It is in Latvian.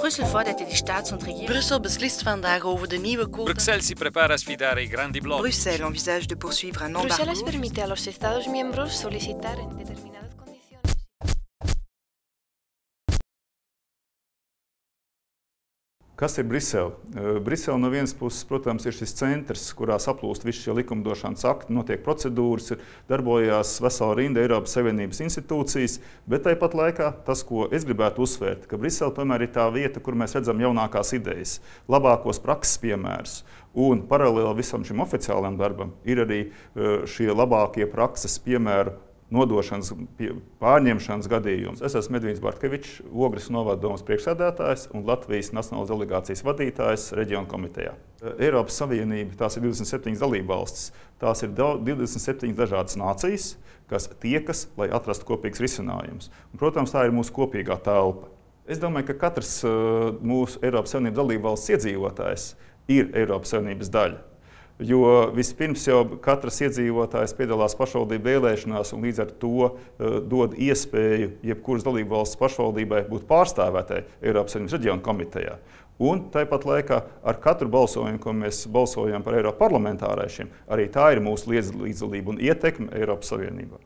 Brussel fordert die Staats- und Regierung. Brussel beslist vandaag over de nieuwe quota. Bruxelles si prepara a sfidare i grandi blocchi. Bruxelles envisage de poursuivre un embargo. Bruselas permite a los Estados miembros solicitar en determinadas condiciones. Kas ir Brisele? Brisele no vienas puses, protams, ir šis centrs, kurā saplūst visi šie likumdošanas akti, notiek procedūras, darbojās vesela rinda Eiropas Savienības institūcijas, bet tāpat laikā tas, ko es gribētu uzsvērt, ka Brisele tomēr ir tā vieta, kur mēs redzam jaunākās idejas, labākos prakses piemērus. Un paralēli visam šim oficiālajam darbam ir arī šie labākie prakses piemēru nodošanas, pārņemšanas gadījums. Es esmu Medvīns Bartkevičs, Ogres novada domas priekšsēdētājs un Latvijas Nacionālās delegācijas vadītājs reģionu komitejā. Eiropas Savienība, tās ir 27 dalībvalstis, tās ir 27 dažādas nācijas, kas tiekas, lai atrastu kopīgus risinājumus. Un, protams, tā ir mūsu kopīgā telpa. Es domāju, ka katrs mūsu Eiropas Savienības dalībvalsts iedzīvotājs ir Eiropas Savienības daļa. Jo vispirms jau katrs iedzīvotājs piedalās pašvaldību vēlēšanās un līdz ar to dod iespēju jebkuras dalībvalsts pašvaldībai būt pārstāvētai Eiropas Savienības reģionu komitejā. Un tāpat laikā ar katru balsojumu, ko mēs balsojam par Eiropas parlamentāriešiem, arī tā ir mūsu līdzdalība un ietekme Eiropas Savienībā.